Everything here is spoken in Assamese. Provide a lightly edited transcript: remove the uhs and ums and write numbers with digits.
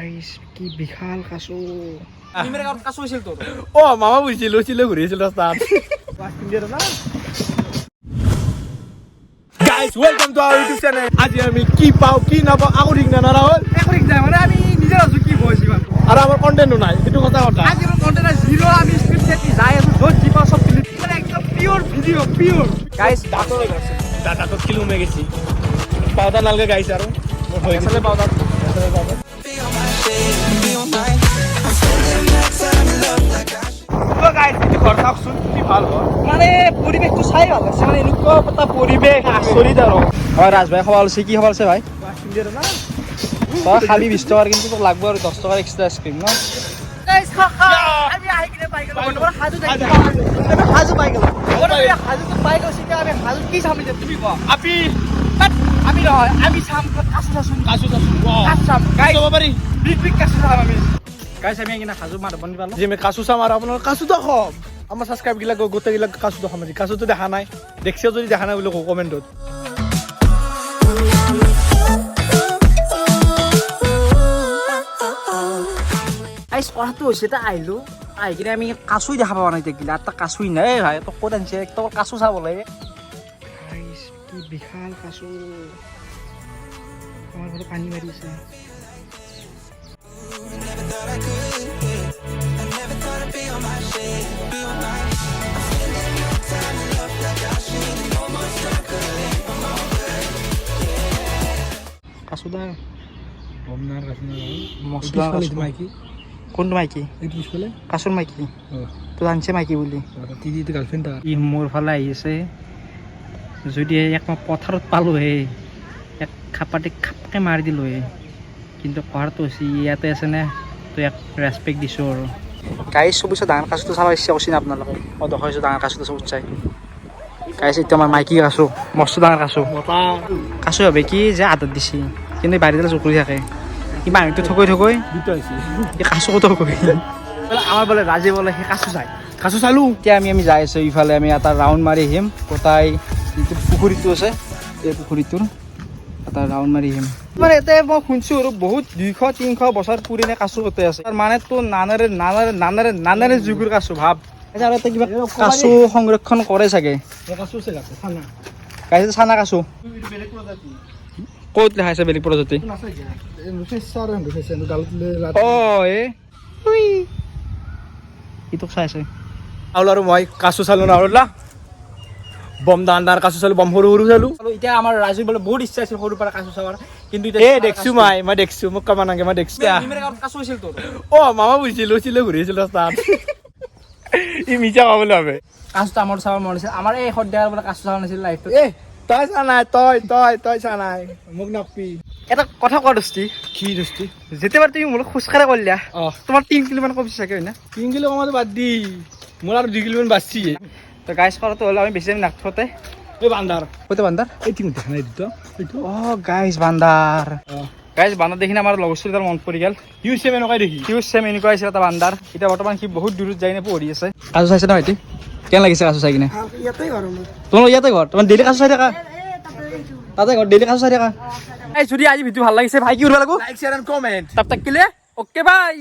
গাইস কি বিশাল কাছু নিমেৰ গাঁৱত কাছু হৈছিল তোৰ ও মামা বুঝছিল ছিল ঘুরে ছিল রাস্তাত guys welcome to our YouTube channel আজি আমি কি পাও কি না পাও আগো ঠিক না না রাহুল একো ঠিক নাই মানে আমি নিজে আছো কি বইছি মানে আর আমার কন্টেন্টও নাই এটু কথা কথা আজিৰ কন্টেন্ট জিৰ' আমি স্ক্ৰিপ্ট সেট যাই আছো য'ত যি পাও সব ক্লিপ মানে একদম পিওর ভিডিও পিওর গাইস দাঁতৰ গৈছে দাদা তো কিলো মে গেছি পাউডাৰ নালগে গাইস আৰ আসলে পাউডাৰ গাইস কিছু ঘৰ থাকছুন কি ভালো মানে পৰিবেশটো চাই ভাল লাগছে মানে এনেকুৱা এটা পৰিবেশ আচৰিত আৰু হয় ৰাজ ভাই খাব আছে কি খাব আছে ভাই বাসিন্দাৰ না তই খালি 20 টকাৰ কিন্তু তোক লাগব আৰু 10 টকাৰ এক্সট্ৰা আইসক্ৰীম ন গাইস আমি আহি কিনে পাই গলো বৰ্তমান হাজু যাই হাজু পাই গলো হাজু তো পাই গলো সিটা আমি হাজু কি চাম যে তুমি কোৱা আপি আমি নহয় আমি চাম কাছু চাম কাছু কাছু ওয়াও কাছু চাম গাইস যাব পারি বিগ বিগ কাছু চাম আমি গাইস আমি কিনা হাজু মাৰ বনি পালো যে মে কাছু চাম আর আপনার কাছু তো খব আমার সাবস্ক্রাইব গিলা গোটে গিলা কাছু তো খামাজি কাছু তো দেখা নাই দেখছিও যদি দেখা নাই বলে কমেন্টত গাইস কথাটো হৈছে এটা আইলো আহি কিনে আমি কাছুই দেখা পাৱা নাই দেখিলা এটা কাছুই নাই ভাই তো ক'ত আনছে তো কাছু চাবলৈ গাইস কি বিশাল কাছু আমার ঘরে পানি মারিছে কাছুদা বমনার কাছু না মছলা মাইকি কোনটো মাইকি এই পিছফালে কাছুৰ মাইকি ও তো জানছে মাইকি বুলি দিদি তো গাৰ্লফ্ৰেন্ড তাৰ ই মোৰ ফালে আহিছে যদি এক মই পথাৰত পালো হে এক খাপাটি খাপকে মাৰি দিলো হে কিন্তু কথাটো হৈছে ইয়াতে আছে নে তো এক ৰেচপেক্ট দিছোঁ আৰু গাইছ চবছে ডাঙৰ কাছটো চাব ইচ্ছা কৰিছে নে আপোনালোকে মই দেখাইছোঁ ডাঙৰ কাছটো চব চাই গাইছ এতিয়া আমাৰ মাইকী কাছু মস্ত ডাঙৰ কাছু মতা কাছু ভাবে কি যে আদত দিছে কিন্তু বাৰীডাল জুকুৰি থাকে ই মানুহটো ঠকৈ ঠকৈ দুটো আছে এই কাছু কত ঠকৈ আমাৰ বোলে ৰাজে বোলে সেই কাছু চাই কাছু চালু এতিয়া আমি যাই আছোঁ ইফালে আমি এটা ৰাউণ্ড মাৰি আহিম গোটাই যিটো পুখুৰীটো আছে এই পুখুৰীটোৰ এটা ৰাউণ্ড মাৰি আহিম মানে ইয়াতে মই শুনিছোঁ আৰু বহুত 200-300 বছৰ পুৰণি কাছু কতে আছে মানে তো নানাৰে যুগৰ কাছু ভাব আৰু এটা কিবা কাছু সংৰক্ষণ কৰে চাগে কাছু আছে গাছে খানা গাইছে চানা কাছু বেলেগ প্ৰজাতি ক'ত লেখা আছে বেলেগ প্ৰজাতি নাছে কি নুফেছাৰ নুফেছে গালতলে অ এ ইটোক চাই আছে আৰু মই কাছু চালো না আৰু বম দান্দাৰ কাছু চালো বম সৰু সৰু চালো আৰু এতিয়া আমাৰ ৰাজু বোলে বহুত ইচ্ছা আছিল সৰুৰ পৰা কাছু চাবৰ কিন্তু এ দেখছো মই দেখছো মোক কামা নাগে মই দেখছো নিমেৰ গাঁৱত কাছু হৈছিল তোৰ ও মামা বুঝছিল ছিল ঘুৰে ছিল ৰাস্তাত ই মিছা পাবলে হবে কাছটো আমাৰ চাবৰ মন আছিল আমাৰ এই সদ্যাৰ বোলে কাছু চাব নাছিল লাইফটো এ তই চা নাই তই চা নাই মোক নাপি এটা কথা কোৱা দস্তি কি দস্তি যেতিয়াবাৰ তুমি মোলৈ খোজকাঢ়া কৰিলা অ তোমাৰ 3 কিলোমান কম চাগে হয় না 3 কিলো কমাতে বাদ দি মোৰ আৰু 2 কিলোমান বাচছি তো গাইছ কৰাটো হ'লে আমি বেছি নাথোতে এই বান্দাৰ ক'তে বান্দাৰ এই তিমু দেখা নাই দিত এইটো অ গাইছ বান্দাৰ অ গাইছ বান্দাৰ দেখি আমাৰ লগৰ ছোৱালীৰ মনত পৰি গ'ল ইউ সেম এনেকৈ দেখি সিও চেম এনেকুৱা আছিল এটা বান্দাৰ এতিয়া বৰ্তমান সি বহুত দূৰত যাই নে পঢ়ি আছে কাছু চাইছে ন ভাইটি কেনে লাগিছে কাছু চাই কিনে ইয়াতে ঘৰ তোমালোক ইয়াতে ঘৰ তোমাৰ ডেইলি কাছু চাই থাকা তাতে ঘৰ ডেইলি কাছু চাই থাকা এই যদি আজি ভিডিঅ' ভাল লাগিছে ভাই কি কৰিব লাগিব লাইক শেয়াৰ এণ্ড কমেন্ট তাপ তাক কিলে অ'কে বাই